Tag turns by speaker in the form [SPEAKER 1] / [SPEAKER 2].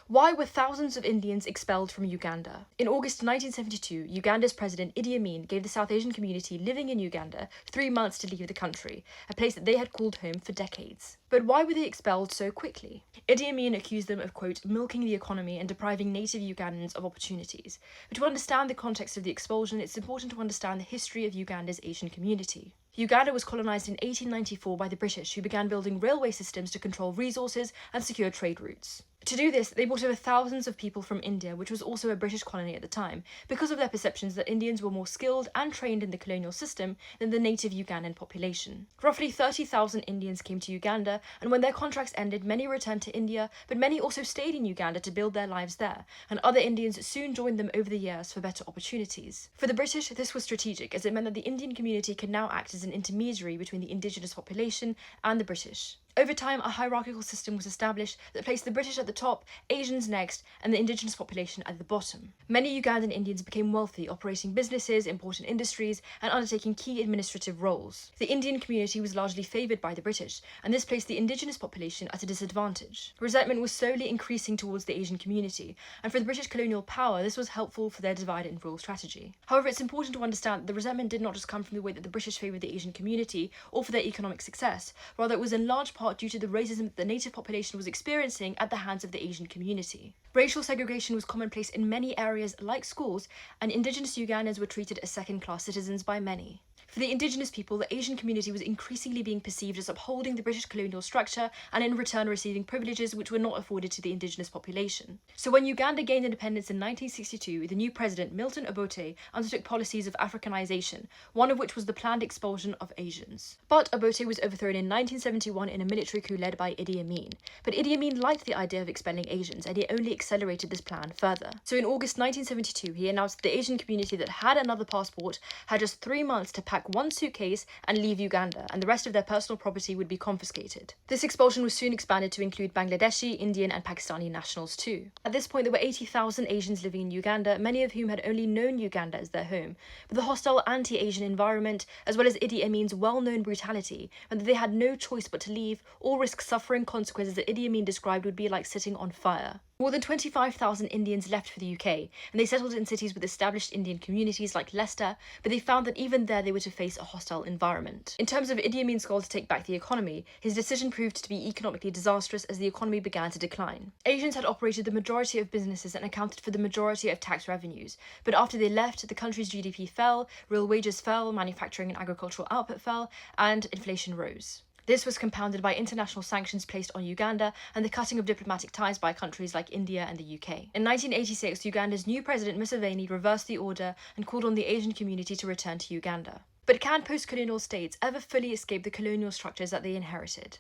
[SPEAKER 1] Why were thousands of Indians expelled from Uganda? In August 1972, Uganda's President Idi Amin gave the South Asian community living in Uganda 3 months to leave the country, a place that they had called home for decades. But why were they expelled so quickly? Idi Amin accused them of, quote, milking the economy and depriving native Ugandans of opportunities. But to understand the context of the expulsion, it's important to understand the history of Uganda's Asian community. Uganda was colonised in 1894 by the British, who began building railway systems to control resources and secure trade routes. To do this, they brought over thousands of people from India, which was also a British colony at the time, because of their perceptions that Indians were more skilled and trained in the colonial system than the native Ugandan population. Roughly 30,000 Indians came to Uganda, and when their contracts ended, many returned to India, but many also stayed in Uganda to build their lives there, and other Indians soon joined them over the years for better opportunities. For the British, this was strategic, as it meant that the Indian community could now act as an intermediary between the indigenous population and the British. Over time, a hierarchical system was established that placed the British at the top, Asians next, and the indigenous population at the bottom. Many Ugandan Indians became wealthy, operating businesses, important industries, and undertaking key administrative roles. The Indian community was largely favoured by the British, and this placed the indigenous population at a disadvantage. Resentment was slowly increasing towards the Asian community, and for the British colonial power, this was helpful for their divide and rule strategy. However, it's important to understand that the resentment did not just come from the way that the British favoured the Asian community or for their economic success, rather it was in large part due to the racism that the native population was experiencing at the hands of the Asian community. Racial segregation was commonplace in many areas like schools, and indigenous Ugandans were treated as second-class citizens by many. For the indigenous people, the Asian community was increasingly being perceived as upholding the British colonial structure and in return receiving privileges which were not afforded to the indigenous population. So when Uganda gained independence in 1962, the new president, Milton Obote, undertook policies of Africanization, one of which was the planned expulsion of Asians. But Obote was overthrown in 1971 in a military coup led by Idi Amin. But Idi Amin liked the idea of expelling Asians, and he only accelerated this plan further. So in August 1972, he announced that the Asian community that had another passport had just 3 months to pack one suitcase and leave Uganda, and the rest of their personal property would be confiscated. This expulsion was soon expanded to include Bangladeshi, Indian, and Pakistani nationals too. At this point, there were 80,000 Asians living in Uganda, many of whom had only known Uganda as their home. But the hostile anti-Asian environment, as well as Idi Amin's well-known brutality, meant that they had no choice but to leave or risk suffering consequences that Idi Amin described would be like sitting on fire. More than 25,000 Indians left for the UK, and they settled in cities with established Indian communities like Leicester, but they found that even there they were to face a hostile environment. In terms of Idi Amin's goal to take back the economy, his decision proved to be economically disastrous as the economy began to decline. Asians had operated the majority of businesses and accounted for the majority of tax revenues, but after they left, the country's GDP fell, real wages fell, manufacturing and agricultural output fell, and inflation rose. This was compounded by international sanctions placed on Uganda and the cutting of diplomatic ties by countries like India and the UK. In 1986, Uganda's new president Museveni reversed the order and called on the Asian community to return to Uganda. But can post-colonial states ever fully escape the colonial structures that they inherited?